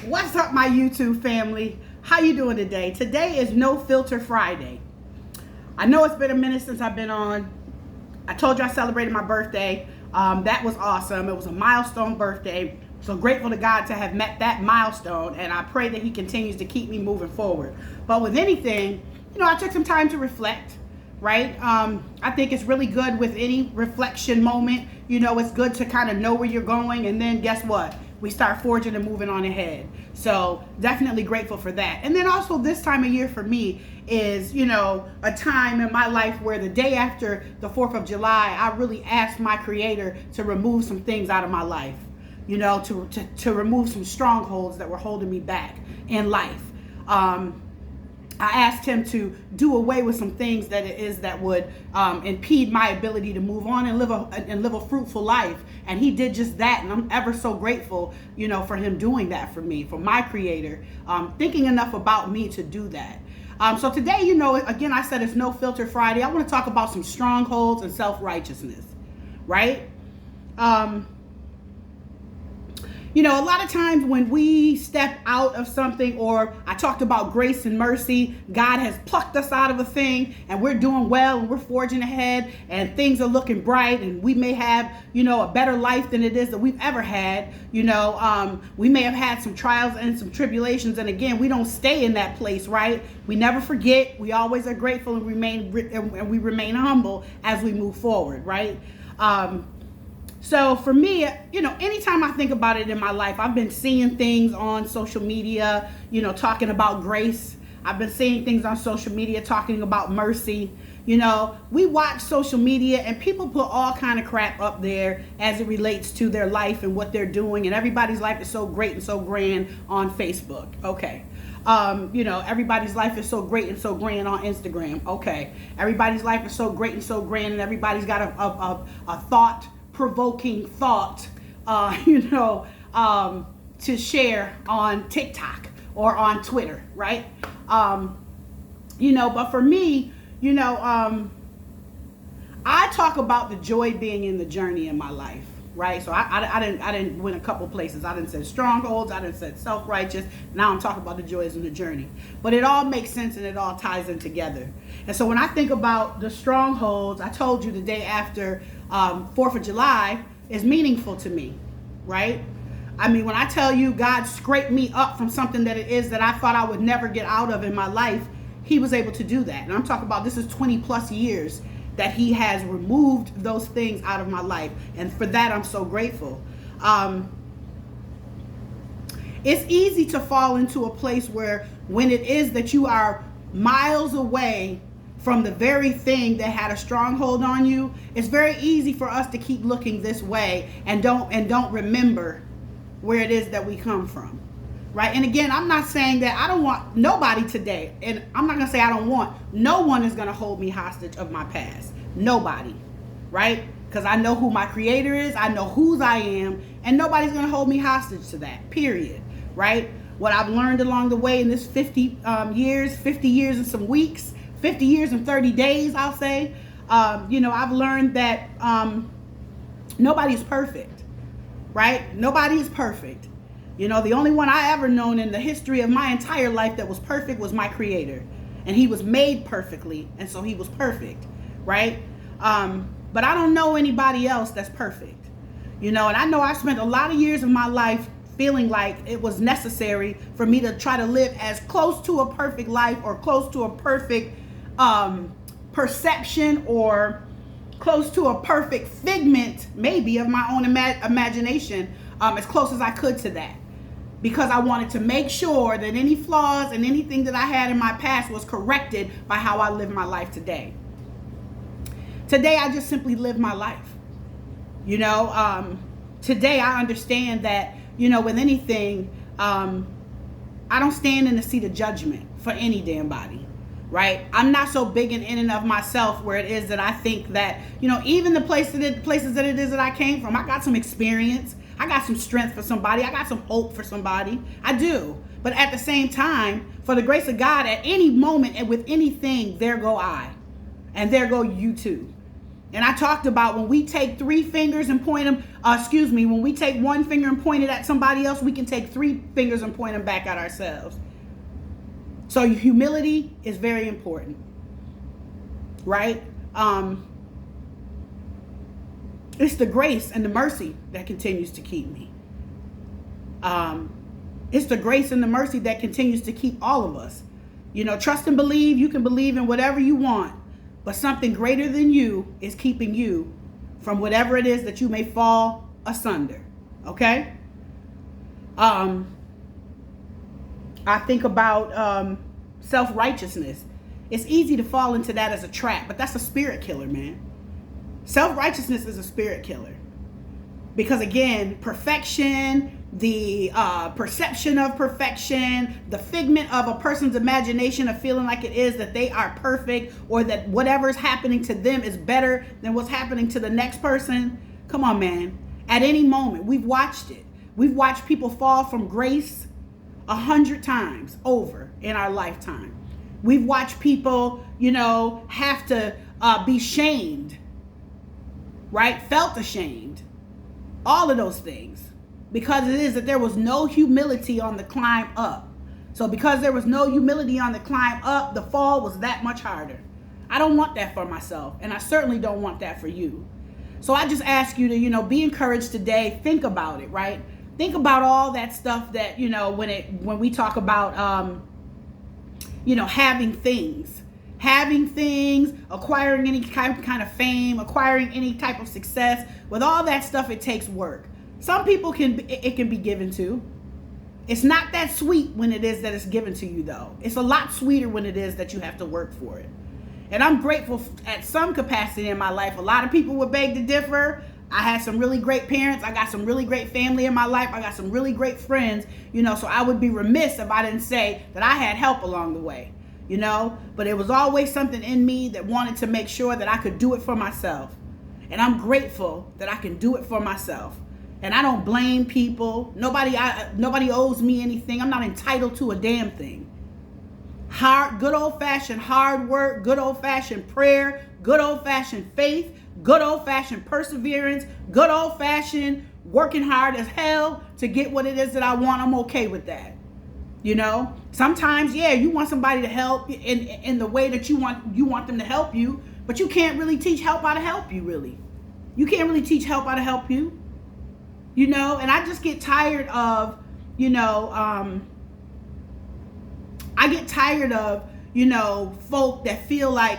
What's up, my YouTube family? How you doing today? Today is No Filter Friday. I know it's been a minute since I've been on. I told you I celebrated my birthday. That was awesome. It was a milestone birthday. So grateful to God to have met that milestone, and I pray that He continues to keep me moving forward. But with anything, I took some time to reflect, right? I think it's really good with any reflection moment. It's good to kind of know where you're going, and then guess what? We start forging and moving on ahead. So definitely grateful for that. And then also this time of year for me is, a time in my life where the day after the 4th of July, I really asked my Creator to remove some things out of my life, to remove some strongholds that were holding me back in life. I asked Him to do away with some things that would impede my ability to move on and live a fruitful life. And He did just that. And I'm ever so grateful, for Him doing that for me, for my Creator, thinking enough about me to do that. So today, again, I said it's No Filter Friday. I want to talk about some strongholds and self-righteousness, right? A lot of times when we step out of something, or I talked about grace and mercy, God has plucked us out of a thing and we're doing well and we're forging ahead and things are looking bright and we may have, a better life than it is that we've ever had. We may have had some trials and some tribulations, and again, we don't stay in that place, right? We never forget. We always are grateful and we remain humble as we move forward, right? So for me, anytime I think about it in my life, I've been seeing things on social media, talking about grace. I've been seeing things on social media talking about mercy. We watch social media and people put all kind of crap up there as it relates to their life and what they're doing. And everybody's life is so great and so grand on Facebook. Okay. Everybody's life is so great and so grand on Instagram. Okay. Everybody's life is so great and so grand, and everybody's got a thought-provoking thought, to share on TikTok or on Twitter, right? But for me, I talk about the joy being in the journey in my life, right? So I didn't win a couple places. I didn't say strongholds. I didn't say self-righteous. Now I'm talking about the joys in the journey. But it all makes sense and it all ties in together. And so when I think about the strongholds, I told you the day after 4th of July is meaningful to me, right? I mean, when I tell you God scraped me up from something that it is that I thought I would never get out of in my life, He was able to do that. And I'm talking about, this is 20 plus years that He has removed those things out of my life. And for that, I'm so grateful. It's easy to fall into a place where when it is that you are miles away from the very thing that had a stronghold on you, it's very easy for us to keep looking this way and don't remember where it is that we come from, right? And again, I'm not saying that I don't want nobody today, and I'm not gonna say I don't want, no one is gonna hold me hostage of my past. Nobody, right? Because I know who my Creator is, I know whose I am, and nobody's gonna hold me hostage to that, period, right? What I've learned along the way in this 50 years and some weeks, 50 years and 30 days, I'll say, I've learned that nobody's perfect, right? Nobody is perfect. The only one I ever known in the history of my entire life that was perfect was my Creator. And He was made perfectly, and so He was perfect, right? But I don't know anybody else that's perfect. And I know I spent a lot of years of my life feeling like it was necessary for me to try to live as close to a perfect life, or close to a perfect perception, or close to a perfect figment maybe of my own imagination, as close as I could to that, because I wanted to make sure that any flaws and anything that I had in my past was corrected by how I live my life today. Today I just simply live my life. Today I understand that, with anything, I don't stand in the seat of judgment for any damn body, right? I'm not so big and in and of myself where it is that I think that, even the places that it is that I came from, I got some experience, I got some strength for somebody, I got some hope for somebody, I do. But at the same time, for the grace of God, at any moment and with anything, there go I, and there go you too. And I talked about when we take three fingers and point them, when we take one finger and point it at somebody else, we can take three fingers and point them back at ourselves. So humility is very important, right? It's the grace and the mercy that continues to keep me. It's the grace and the mercy that continues to keep all of us. You know, trust and believe. You can believe in whatever you want, but something greater than you is keeping you from whatever it is that you may fall asunder. Okay? I think about self-righteousness. It's easy to fall into that as a trap, but that's a spirit killer, man. Self-righteousness is a spirit killer. Because again, perfection, the perception of perfection, the figment of a person's imagination of feeling like it is that they are perfect or that whatever's happening to them is better than what's happening to the next person. Come on, man. At any moment, we've watched it. We've watched people fall from grace 100 times over in our lifetime. We've watched people, have to be shamed, right? Felt ashamed. All of those things. Because it is that there was no humility on the climb up. So because there was no humility on the climb up, the fall was that much harder. I don't want that for myself. And I certainly don't want that for you. So I just ask you to, be encouraged today. Think about it, right? Think about all that stuff that, when we talk about, having things, acquiring any kind of fame, acquiring any type of success. With all that stuff, it takes work. Some people it can be given to. It's not that sweet when it is that it's given to you, though. It's a lot sweeter when it is that you have to work for it. And I'm grateful at some capacity in my life. A lot of people would beg to differ. I had some really great parents. I got some really great family in my life. I got some really great friends, so I would be remiss if I didn't say that I had help along the way, but it was always something in me that wanted to make sure that I could do it for myself. And I'm grateful that I can do it for myself. And I don't blame people. Nobody owes me anything. I'm not entitled to a damn thing. Good old-fashioned hard work, good old-fashioned prayer, good old-fashioned faith, good old-fashioned perseverance, good old-fashioned working hard as hell to get what it is that I want. I'm okay with that. Sometimes, you want somebody to help in the way that you want them to help you, but you can't really teach help how to help you, really. You can't really teach help how to help you. And I just get tired of, folk that feel like,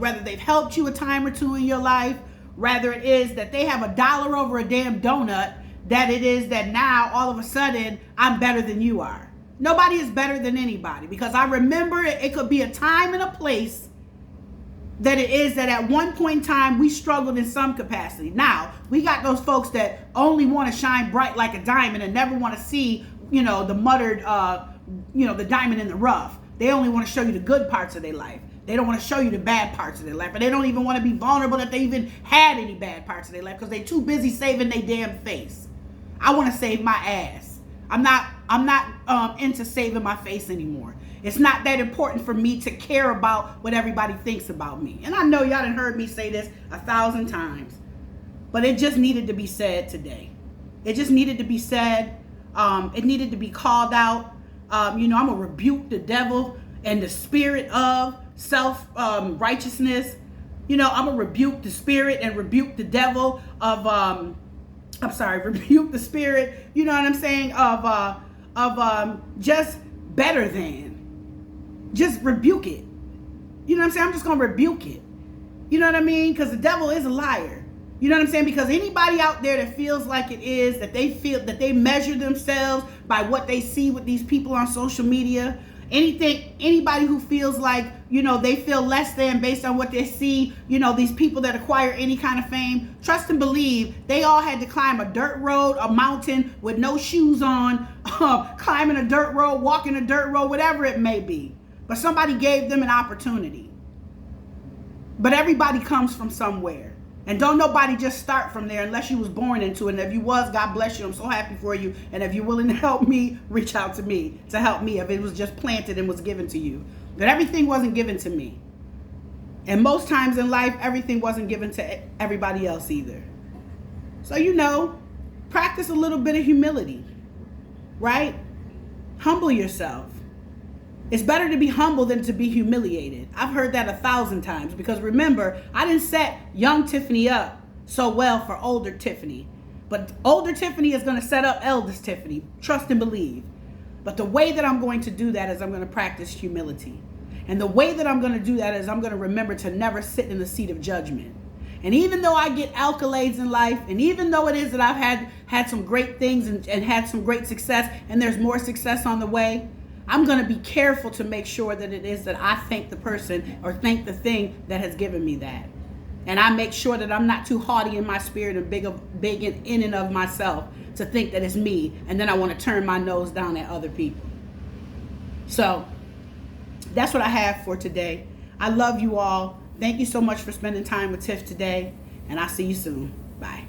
whether they've helped you a time or two in your life, rather it is that they have $1 over a damn donut, that it is that now all of a sudden I'm better than you are. Nobody is better than anybody, because I remember it could be a time and a place that it is that at one point in time we struggled in some capacity. Now, we got those folks that only want to shine bright like a diamond and never want to see, the muttered, the diamond in the rough. They only want to show you the good parts of their life. They don't want to show you the bad parts of their life. And they don't even want to be vulnerable that they even had any bad parts of their life because they're too busy saving their damn face. I want to save my ass. I'm not into saving my face anymore. It's not that important for me to care about what everybody thinks about me. And I know y'all done heard me say this 1,000 times, but it just needed to be said today. It just needed to be said. It needed to be called out. I'm going to rebuke the devil and the spirit of self-righteousness. I'm going to rebuke the spirit and rebuke the devil of, rebuke the spirit, you know what I'm saying, of just better than. Just rebuke it. You know what I'm saying? I'm just going to rebuke it. You know what I mean? Because the devil is a liar. You know what I'm saying? Because anybody out there that feels like it is, that they feel that they measure themselves by what they see with these people on social media, anybody who feels like, they feel less than based on what they see, these people that acquire any kind of fame, trust and believe they all had to climb a dirt road, a mountain with no shoes on, climbing a dirt road, walking a dirt road, whatever it may be. But somebody gave them an opportunity. But everybody comes from somewhere. And don't nobody just start from there unless you was born into it. And if you was, God bless you. I'm so happy for you. And if you're willing to help me, reach out to me to help me if it was just planted and was given to you. But everything wasn't given to me. And most times in life, everything wasn't given to everybody else either. So, practice a little bit of humility, right? Humble yourself. It's better to be humble than to be humiliated. I've heard that 1,000 times, because remember, I didn't set young Tiffany up so well for older Tiffany. But older Tiffany is going to set up eldest Tiffany. Trust and believe. But the way that I'm going to do that is I'm going to practice humility. And the way that I'm going to do that is I'm going to remember to never sit in the seat of judgment. And even though I get accolades in life, and even though it is that I've had some great things and had some great success, and there's more success on the way, I'm going to be careful to make sure that it is that I thank the person or thank the thing that has given me that. And I make sure that I'm not too haughty in my spirit and big in and of myself to think that it's me, and then I want to turn my nose down at other people. So that's what I have for today. I love you all. Thank you so much for spending time with Tiff today, and I'll see you soon. Bye.